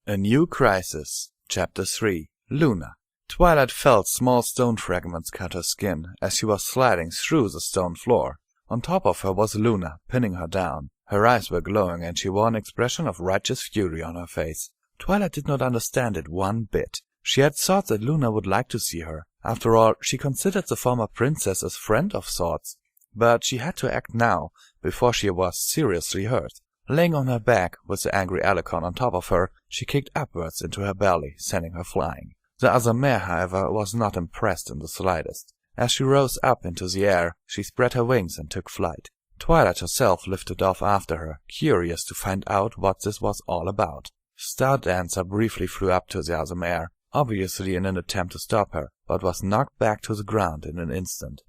A New Crisis. Chapter 3. Luna. Twilight felt small stone fragments cut her skin as she was sliding through the stone floor. On top of her was Luna, pinning her down. Her eyes were glowing and she wore an expression of righteous fury on her face. Twilight did not understand it one bit. She had thought that Luna would like to see her. After all, she considered the former princess a friend of sorts. But she had to act now, before she was seriously hurt. Laying on her back, with the angry Alicorn on top of her, she kicked upwards into her belly, sending her flying. The other mare, however, was not impressed in the slightest. As she rose up into the air, she spread her wings and took flight. Twilight herself lifted off after her, curious to find out what this was all about. Star Dancer briefly flew up to the other mare, obviously in an attempt to stop her, but was knocked back to the ground in an instant.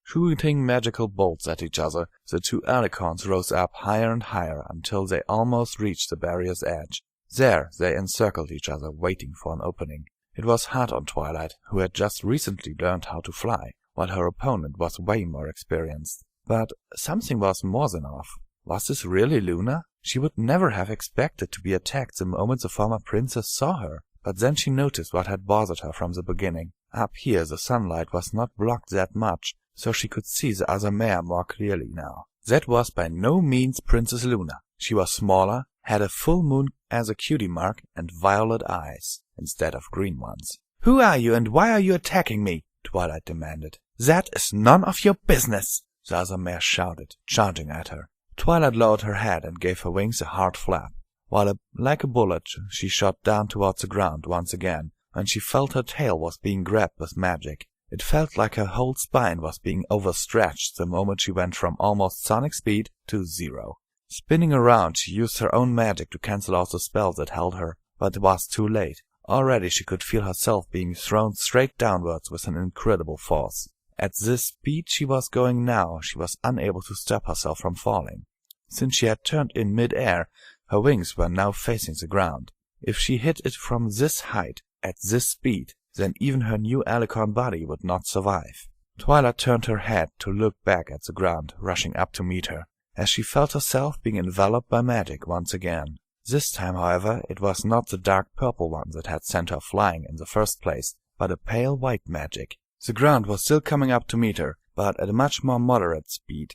Shooting magical bolts at each other, the two alicorns rose up higher and higher until they almost reached the barrier's edge. There they encircled each other, waiting for an opening. It was hard on Twilight, who had just recently learned how to fly, while her opponent was way more experienced. But something was more than off. Was this really Luna? She would never have expected to be attacked the moment the former princess saw her. But then she noticed what had bothered her from the beginning. Up here the sunlight was not blocked that much, so she could see the other mare more clearly now. That was by no means Princess Luna. She was smaller, had a full moon as a cutie mark, and violet eyes, instead of green ones. "Who are you, and why are you attacking me?" Twilight demanded. "That is none of your business," the other mare shouted, charging at her. Twilight lowered her head and gave her wings a hard flap. While like a bullet she shot down towards the ground once again, and she felt her tail was being grabbed with magic. It felt like her whole spine was being overstretched the moment she went from almost sonic speed to 0. Spinning around, she used her own magic to cancel out the spell that held her, but it was too late. Already she could feel herself being thrown straight downwards with an incredible force. At this speed she was going now, she was unable to stop herself from falling. Since she had turned in mid-air, her wings were now facing the ground. If she hit it from this height, at this speed, then even her new alicorn body would not survive. Twilight turned her head to look back at the ground, rushing up to meet her, as she felt herself being enveloped by magic once again. This time, however, it was not the dark purple one that had sent her flying in the first place, but a pale white magic. The ground was still coming up to meet her, but at a much more moderate speed.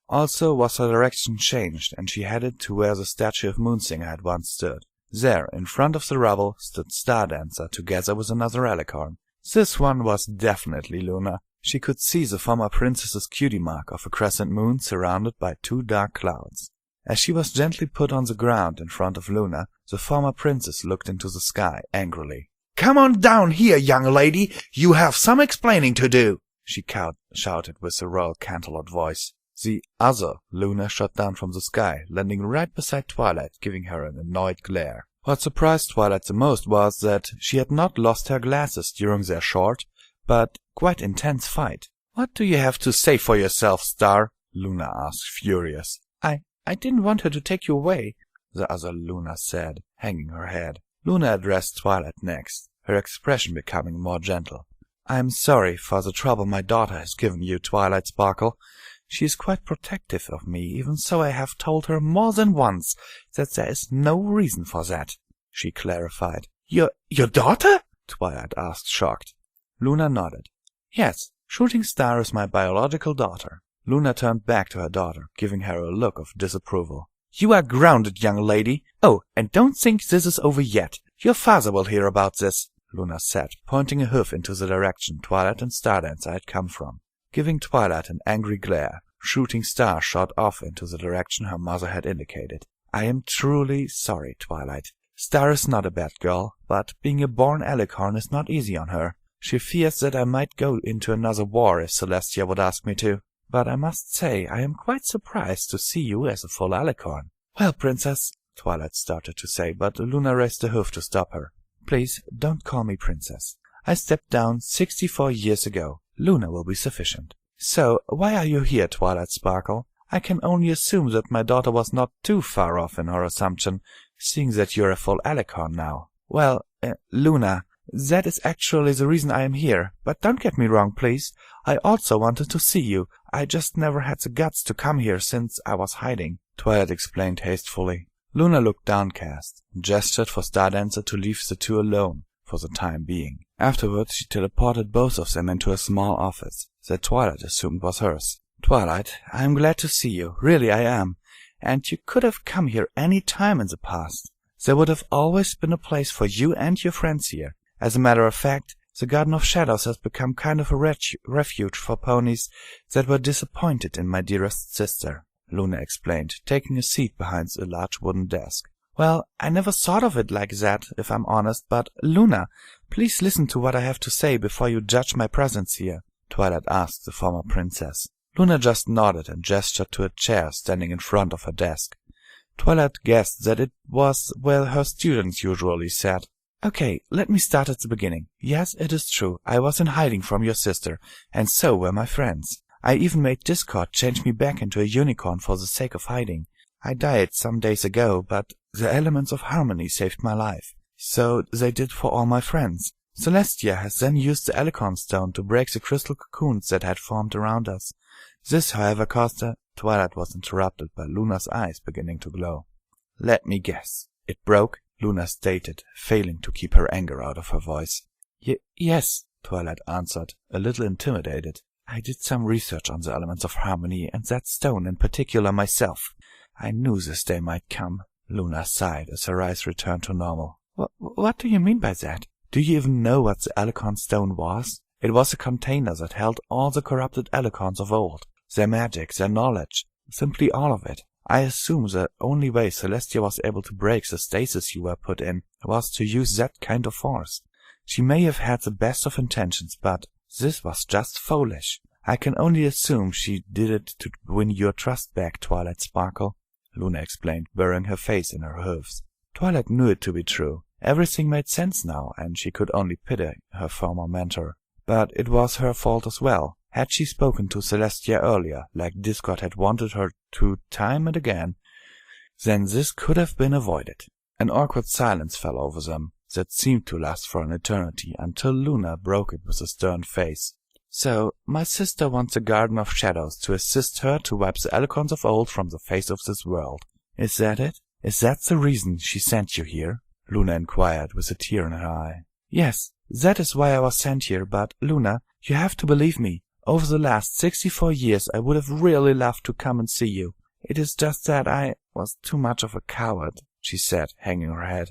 Also was her direction changed, and she headed to where the statue of Moonsinger had once stood. There, in front of the rubble, stood Star Dancer together with another alicorn. This one was definitely Luna. She could see the former princess's cutie mark of a crescent moon surrounded by 2 dark clouds. As she was gently put on the ground in front of Luna, the former princess looked into the sky angrily. "Come on down here, young lady! You have some explaining to do!" she shouted with a royal canterlot voice. The other Luna shot down from the sky, landing right beside Twilight, giving her an annoyed glare. What surprised Twilight the most was that she had not lost her glasses during their short, but quite intense fight. "What do you have to say for yourself, Star?" Luna asked, furious. I didn't want her to take you away," the other Luna said, hanging her head. Luna addressed Twilight next, her expression becoming more gentle. "I am sorry for the trouble my daughter has given you, Twilight Sparkle. She is quite protective of me, even so I have told her more than once that there is no reason for that," she clarified. Your daughter?" Twilight asked, shocked. Luna nodded. "Yes, Shooting Star is my biological daughter." Luna turned back to her daughter, giving her a look of disapproval. "You are grounded, young lady. Oh, and don't think this is over yet. Your father will hear about this," Luna said, pointing a hoof into the direction Twilight and Star Dancer had come from. Giving Twilight an angry glare, Shooting Star shot off into the direction her mother had indicated. "I am truly sorry, Twilight. Star is not a bad girl, but being a born alicorn is not easy on her. She fears that I might go into another war if Celestia would ask me to. But I must say I am quite surprised to see you as a full alicorn." "Well, Princess," Twilight started to say, but Luna raised a hoof to stop her. "Please, don't call me Princess. I stepped down 64 years ago. Luna will be sufficient." "So, why are you here, Twilight Sparkle? I can only assume that my daughter was not too far off in her assumption, seeing that you're a full alicorn now." "Well, Luna, that is actually the reason I am here. But don't get me wrong, please. I also wanted to see you. I just never had the guts to come here since I was hiding," Twilight explained hastily. Luna looked downcast and gestured for Stardancer to leave the two alone for the time being. Afterwards, she teleported both of them into a small office that Twilight assumed was hers. "Twilight, I am glad to see you. Really, I am. And you could have come here any time in the past. There would have always been a place for you and your friends here. As a matter of fact, the Garden of Shadows has become kind of a refuge for ponies that were disappointed in my dearest sister," Luna explained, taking a seat behind a large wooden desk. "Well, I never thought of it like that, if I'm honest, but Luna, please listen to what I have to say before you judge my presence here," Twilight asked the former princess. Luna just nodded and gestured to a chair standing in front of her desk. Twilight guessed that it was where her students usually sat. "Okay, let me start at the beginning. Yes, it is true, I was in hiding from your sister, and so were my friends. I even made Discord change me back into a unicorn for the sake of hiding. I died some days ago, but the elements of harmony saved my life. So they did for all my friends. Celestia has then used the Alicorn Stone to break the crystal cocoons that had formed around us. This, however, caused her—" Twilight was interrupted by Luna's eyes beginning to glow. "Let me guess. It broke?" Luna stated, failing to keep her anger out of her voice. Yes, Twilight answered, a little intimidated. "I did some research on the elements of harmony and that stone in particular myself. I knew this day might come." Luna sighed as her eyes returned to normal. What do you mean by that? Do you even know what the Alicorn Stone was? It was a container that held all the corrupted Alicorns of old, their magic, their knowledge, simply all of it. I assume the only way Celestia was able to break the stasis you were put in was to use that kind of force. She may have had the best of intentions, but this was just foolish. I can only assume she did it to win your trust back, Twilight Sparkle," Luna explained, burying her face in her hooves. Twilight knew it to be true. Everything made sense now, and she could only pity her former mentor. But it was her fault as well. Had she spoken to Celestia earlier, like Discord had wanted her to time and again, then this could have been avoided. An awkward silence fell over them that seemed to last for an eternity, until Luna broke it with a stern face. "So, my sister wants the Garden of Shadows to assist her to wipe the Alicorns of old from the face of this world. Is that it? Is that the reason she sent you here?" Luna inquired with a tear in her eye. "Yes, that is why I was sent here, but, Luna, you have to believe me. Over the last 64 years I would have really loved to come and see you. It is just that I was too much of a coward," she said, hanging her head.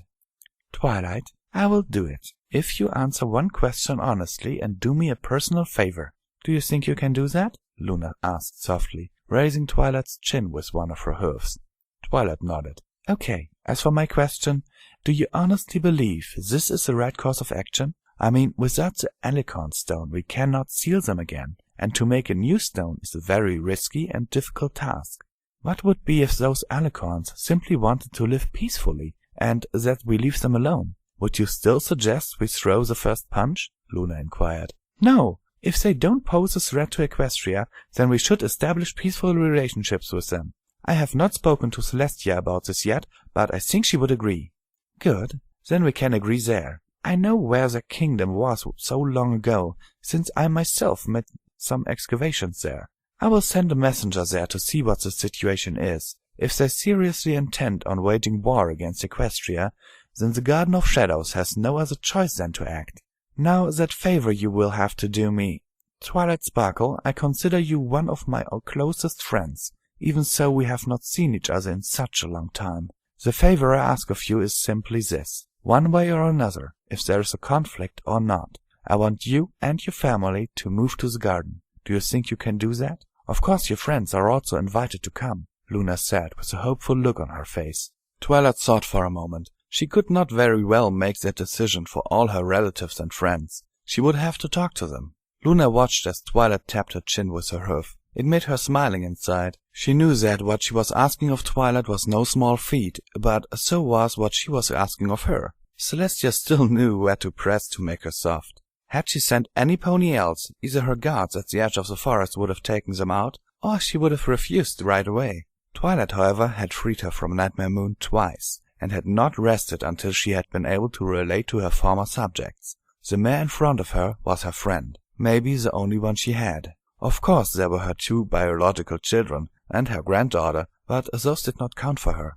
"Twilight, I will do it, if you answer one question honestly and do me a personal favor. Do you think you can do that?" Luna asked softly, raising Twilight's chin with one of her hooves. Twilight nodded. "Okay, as for my question, do you honestly believe this is the right course of action? I mean, without the Alicorn Stone we cannot seal them again, and to make a new stone is a very risky and difficult task. What would be if those Alicorns simply wanted to live peacefully, and that we leave them alone? Would you still suggest we throw the first punch?" Luna inquired. "No. If they don't pose a threat to Equestria, then we should establish peaceful relationships with them. I have not spoken to Celestia about this yet, but I think she would agree." "Good. Then we can agree there. I know where the kingdom was so long ago, since I myself made some excavations there. I will send a messenger there to see what the situation is. If they seriously intend on waging war against Equestria, then the Garden of Shadows has no other choice than to act. Now that favor you will have to do me. Twilight Sparkle, I consider you one of my closest friends, even so we have not seen each other in such a long time. The favor I ask of you is simply this. One way or another, if there is a conflict or not, I want you and your family to move to the garden. Do you think you can do that? Of course your friends are also invited to come," Luna said with a hopeful look on her face. Twilight thought for a moment. She could not very well make that decision for all her relatives and friends. She would have to talk to them. Luna watched as Twilight tapped her chin with her hoof. It made her smiling inside. She knew that what she was asking of Twilight was no small feat, but so was what she was asking of her. Celestia still knew where to press to make her soft. Had she sent any pony else, either her guards at the edge of the forest would have taken them out, or she would have refused right away. Twilight, however, had freed her from Nightmare Moon twice, and had not rested until she had been able to relate to her former subjects. The mare in front of her was her friend, maybe the only one she had. Of course there were her 2 biological children and her granddaughter, but those did not count for her.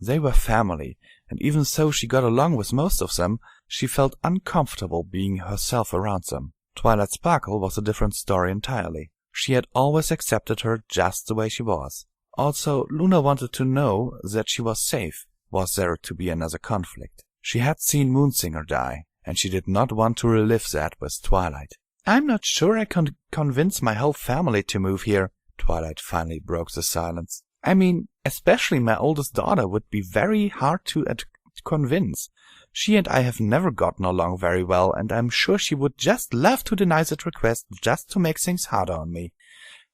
They were family, and even though she got along with most of them, she felt uncomfortable being herself around them. Twilight Sparkle was a different story entirely. She had always accepted her just the way she was. Also, Luna wanted to know that she was safe. Was there to be another conflict? She had seen Moonsinger die, and she did not want to relive that with Twilight. "I'm not sure I can convince my whole family to move here," Twilight finally broke the silence. "I mean, especially my oldest daughter would be very hard to convince. She and I have never gotten along very well, and I'm sure she would just love to deny that request just to make things harder on me.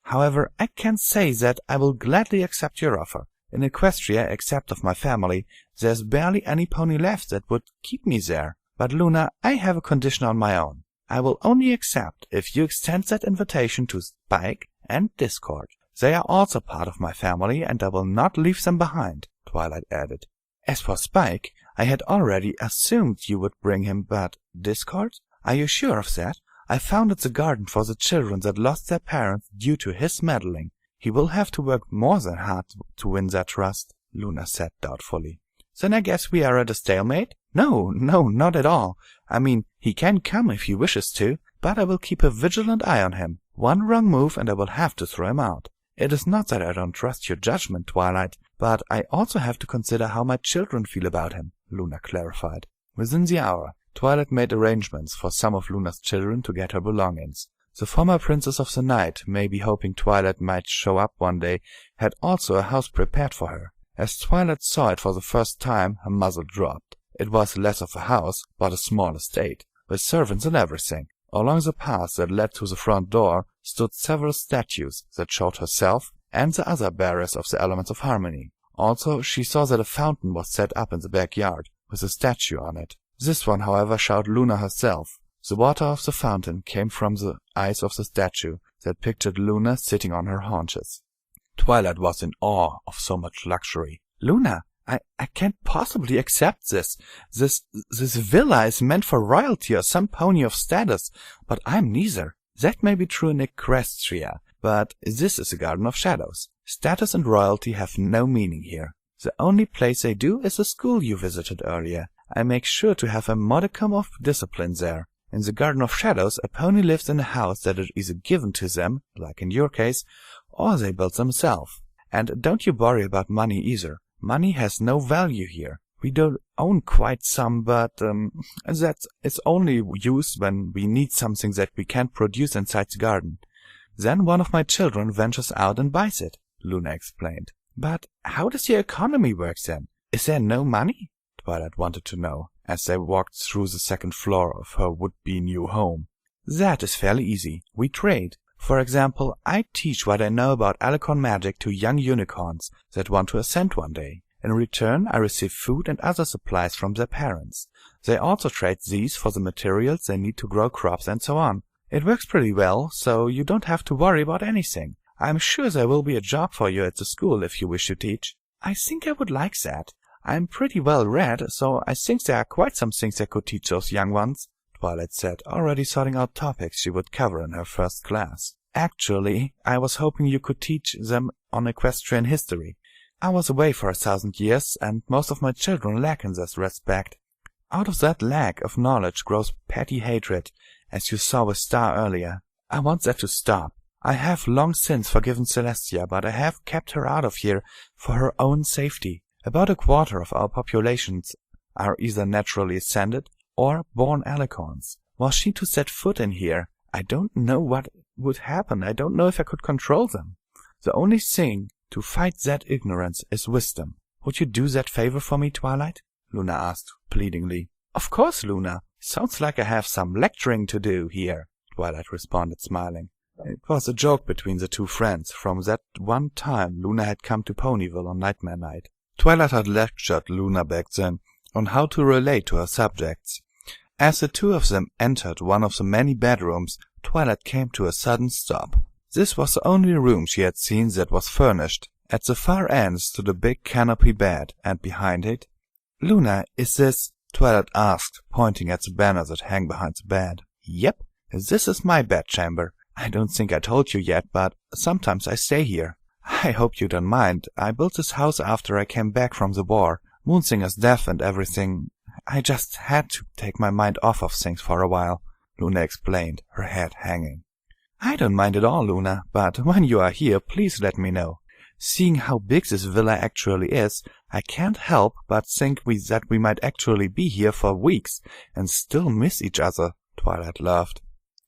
However, I can say that I will gladly accept your offer. In Equestria, except of my family, there's barely any pony left that would keep me there. But Luna, I have a condition on my own. I will only accept if you extend that invitation to Spike and Discord. They are also part of my family, and I will not leave them behind," Twilight added. "As for Spike, I had already assumed you would bring him, but Discord? Are you sure of that? I founded the garden for the children that lost their parents due to his meddling. He will have to work more than hard to win their trust," Luna said doubtfully. "Then I guess we are at a stalemate?" No, not at all. I mean, he can come if he wishes to, but I will keep a vigilant eye on him. One wrong move and I will have to throw him out. It is not that I don't trust your judgment, Twilight, but I also have to consider how my children feel about him," Luna clarified. Within the hour, Twilight made arrangements for some of Luna's children to get her belongings. The former Princess of the Night, maybe hoping Twilight might show up one day, had also a house prepared for her. As Twilight saw it for the first time, her muzzle dropped. It was less of a house, but a small estate, with servants and everything. Along the path that led to the front door stood several statues that showed herself and the other bearers of the elements of harmony. Also, she saw that a fountain was set up in the backyard, with a statue on it. This one, however, showed Luna herself. The water of the fountain came from the eyes of the statue that pictured Luna sitting on her haunches. Twilight was in awe of so much luxury. "Luna, I can't possibly accept this. This villa is meant for royalty or some pony of status, but I'm neither. That may be true in Equestria, but this is a Garden of Shadows. Status and royalty have no meaning here. The only place they do is the school you visited earlier. I make sure to have a modicum of discipline there. In the Garden of Shadows, a pony lives in a house that is either given to them, like in your case, or they build themselves. And don't you worry about money either. Money has no value here. We do own quite some, but that is only used when we need something that we can't produce inside the garden. Then one of my children ventures out and buys it," Luna explained. "But how does your economy work then? Is there no money?" Twilight wanted to know, as they walked through the second floor of her would-be new home. "That is fairly easy. We trade. For example, I teach what I know about alicorn magic to young unicorns that want to ascend one day. In return, I receive food and other supplies from their parents. They also trade these for the materials they need to grow crops and so on. It works pretty well, so you don't have to worry about anything. I'm sure there will be a job for you at the school if you wish to teach." "I think I would like that. I'm pretty well read, so I think there are quite some things I could teach those young ones," Twilight said, already sorting out topics she would cover in her first class. "Actually, I was hoping you could teach them on equestrian history. I was away for 1,000 years, and most of my children lack in this respect. Out of that lack of knowledge grows petty hatred, as you saw with Star earlier. I want that to stop. I have long since forgiven Celestia, but I have kept her out of here for her own safety. About a quarter of our populations are either naturally ascended or born alicorns. Was she to set foot in here, I don't know what would happen. I don't know if I could control them. The only thing to fight that ignorance is wisdom. Would you do that favor for me, Twilight?" Luna asked pleadingly. "Of course, Luna. Sounds like I have some lecturing to do here," Twilight responded, smiling. It was a joke between the two friends from that one time Luna had come to Ponyville on Nightmare Night. Twilight had lectured Luna back then on how to relate to her subjects. As the two of them entered one of the many bedrooms, Twilight came to a sudden stop. This was the only room she had seen that was furnished. At the far end stood a big canopy bed, and behind it— "Luna, is this—" Twilight asked, pointing at the banner that hung behind the bed. "Yep, this is my bedchamber. I don't think I told you yet, but sometimes I stay here. I hope you don't mind. I built this house after I came back from the war. Moonsinger's death and everything. I just had to take my mind off of things for a while," Luna explained, her head hanging. "I don't mind at all, Luna, but when you are here, please let me know. Seeing how big this villa actually is, I can't help but think that we might actually be here for weeks and still miss each other," Twilight laughed.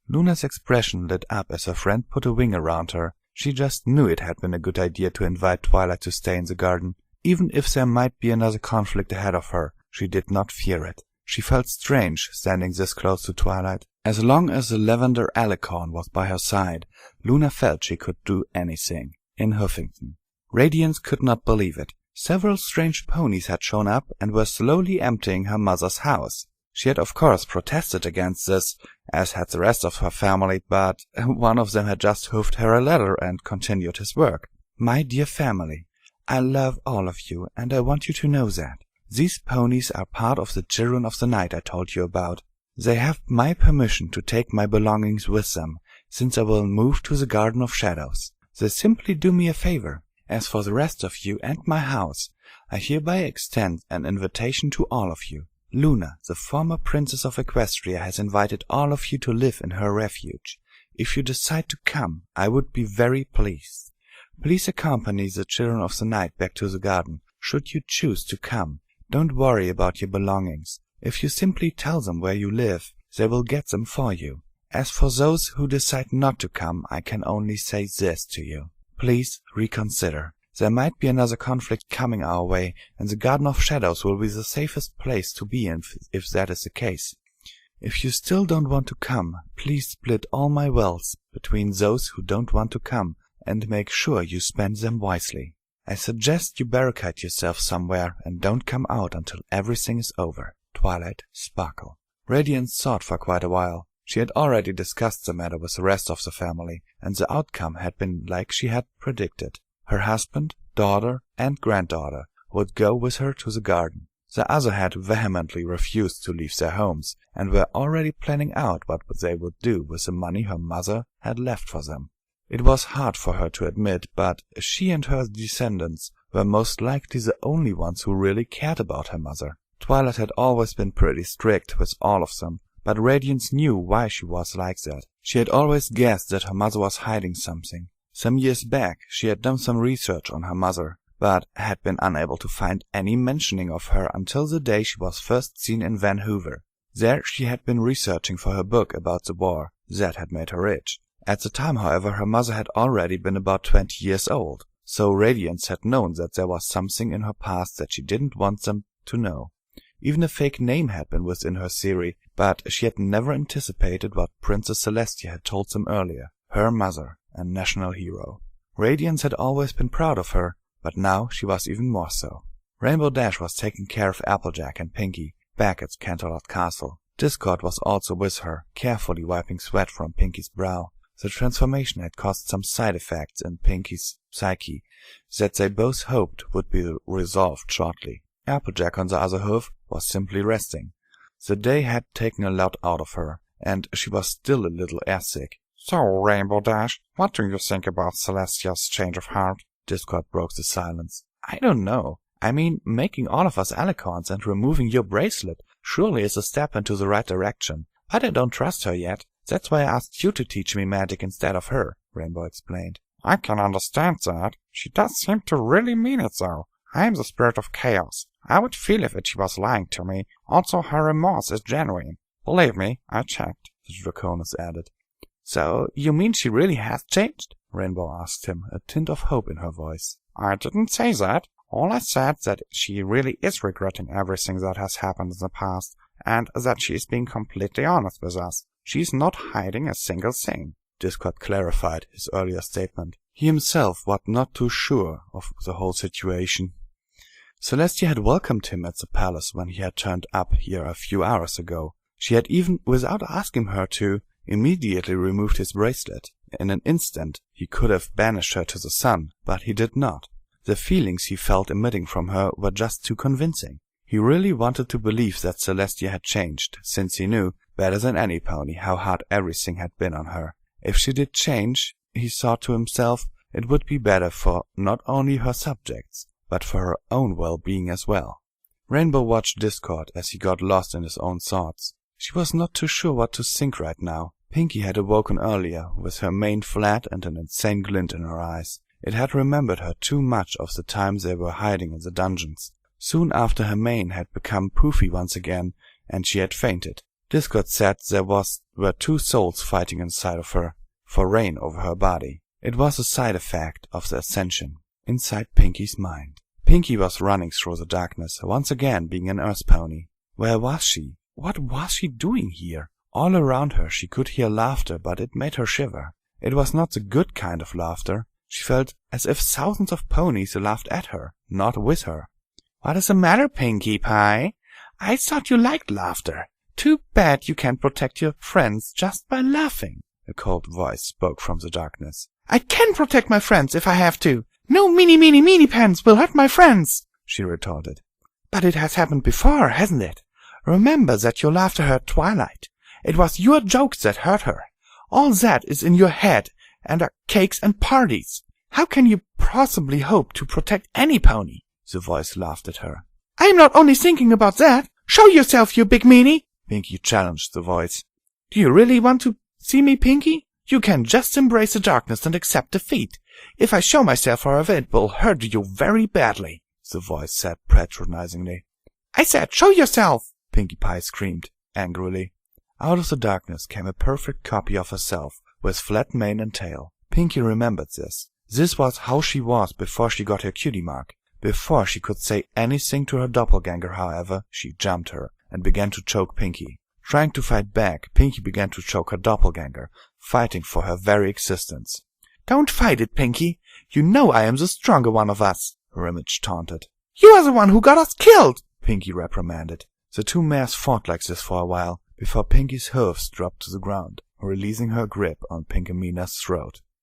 Luna's expression lit up as her friend put a wing around her. She just knew it had been a good idea to invite Twilight to stay in the garden. Even if there might be another conflict ahead of her, she did not fear it. She felt strange standing this close to Twilight. As long as the lavender alicorn was by her side, Luna felt she could do anything. In Huffington, Radiance could not believe it. Several strange ponies had shown up and were slowly emptying her mother's house. She had of course protested against this, as had the rest of her family, but one of them had just hoofed her a letter and continued his work. "My dear family, I love all of you, and I want you to know that. These ponies are part of the Children of the Night I told you about. They have my permission to take my belongings with them, since I will move to the Garden of Shadows. They simply do me a favor. As for the rest of you and my house, I hereby extend an invitation to all of you. Luna, the former Princess of Equestria, has invited all of you to live in her refuge. If you decide to come, I would be very pleased. Please accompany the Children of the Night back to the garden, should you choose to come. Don't worry about your belongings. If you simply tell them where you live, they will get them for you. As for those who decide not to come, I can only say this to you. Please reconsider. There might be another conflict coming our way, and the Garden of Shadows will be the safest place to be in if that is the case. If you still don't want to come, please split all my wealth between those who don't want to come, and make sure you spend them wisely. I suggest you barricade yourself somewhere and don't come out until everything is over. Twilight Sparkle." Radiance thought for quite a while. She had already discussed the matter with the rest of the family, and the outcome had been like she had predicted. Her husband, daughter, and granddaughter would go with her to the garden. The other had vehemently refused to leave their homes, and were already planning out what they would do with the money her mother had left for them. It was hard for her to admit, but she and her descendants were most likely the only ones who really cared about her mother. Twilight had always been pretty strict with all of them, but Radiance knew why she was like that. She had always guessed that her mother was hiding something. Some years back, she had done some research on her mother, but had been unable to find any mentioning of her until the day she was first seen in Vancouver. There she had been researching for her book about the war. That had made her rich. At the time, however, her mother had already been about 20 years old, so Radiance had known that there was something in her past that she didn't want them to know. Even a fake name had been within her theory, but she had never anticipated what Princess Celestia had told them earlier. Her mother, a national hero. Radiance had always been proud of her, but now she was even more so. Rainbow Dash was taking care of Applejack and Pinkie back at Canterlot Castle. Discord was also with her, carefully wiping sweat from Pinkie's brow. The transformation had caused some side effects in Pinkie's psyche that they both hoped would be resolved shortly. Applejack, on the other hand, was simply resting. The day had taken a lot out of her, and she was still a little airsick. "So, Rainbow Dash, what do you think about Celestia's change of heart?" Discord broke the silence. "I don't know. I mean, making all of us alicorns and removing your bracelet surely is a step into the right direction. But I don't trust her yet. That's why I asked you to teach me magic instead of her," Rainbow explained. "I can understand that. She does seem to really mean it, though. I am the spirit of chaos. I would feel if she was lying to me. Also, her remorse is genuine. Believe me, I checked," the Draconis added. "So, you mean she really has changed?" Rainbow asked him, a tint of hope in her voice. "I didn't say that. All I said that she really is regretting everything that has happened in the past, and that she is being completely honest with us. She's not hiding a single thing." Discord clarified his earlier statement. He himself was not too sure of the whole situation. Celestia had welcomed him at the palace when he had turned up here a few hours ago. She had even, without asking her to, immediately removed his bracelet. In an instant he could have banished her to the sun, but he did not. The feelings he felt emitting from her were just too convincing. He really wanted to believe that Celestia had changed, since he knew, better than any pony, how hard everything had been on her. If she did change, he thought to himself, It would be better for not only her subjects, but for her own well-being as well. Rainbow watched Discord as he got lost in his own thoughts. She was not too sure what to think right now. Pinkie had awoken earlier, with her mane flat and an insane glint in her eyes. It had remembered her too much of the times they were hiding in the dungeons. Soon after, her mane had become poofy once again, and she had fainted. Discord said there were two souls fighting inside of her, for reign over her body. It was a side effect of the ascension, inside Pinkie's mind. Pinkie was running through the darkness, once again being an earth pony. Where was she? What was she doing here? All around her she could hear laughter, but it made her shiver. It was not the good kind of laughter. She felt as if thousands of ponies laughed at her, not with her. "What is the matter, Pinkie Pie? I thought you liked laughter. Too bad you can't protect your friends just by laughing." A cold voice spoke from the darkness. "I can protect my friends if I have to. No meanie pants will hurt my friends," she retorted. "But it has happened before, hasn't it? Remember that your laughter hurt Twilight. It was your jokes that hurt her. All that is in your head and are cakes and parties. How can you possibly hope to protect any pony?" The voice laughed at her. "I'm not only thinking about that. Show yourself, you big meanie," Pinkie challenged the voice. "Do you really want to see me, Pinkie? You can just embrace the darkness and accept defeat. If I show myself, however, it will hurt you very badly," the voice said patronizingly. "I said, show yourself!" Pinkie Pie screamed angrily. Out of the darkness came a perfect copy of herself, with flat mane and tail. Pinkie remembered this. This was how she was before she got her cutie mark. Before she could say anything to her doppelganger, however, she jumped her and began to choke Pinkie. Trying to fight back, Pinkie began to choke her doppelganger, fighting for her very existence. "Don't fight it, Pinkie. You know I am the stronger one of us," her image taunted. "You are the one who got us killed," Pinkie reprimanded. The two mares fought like this for a while, before Pinkie's hooves dropped to the ground, releasing her grip on Pinkamina's throat.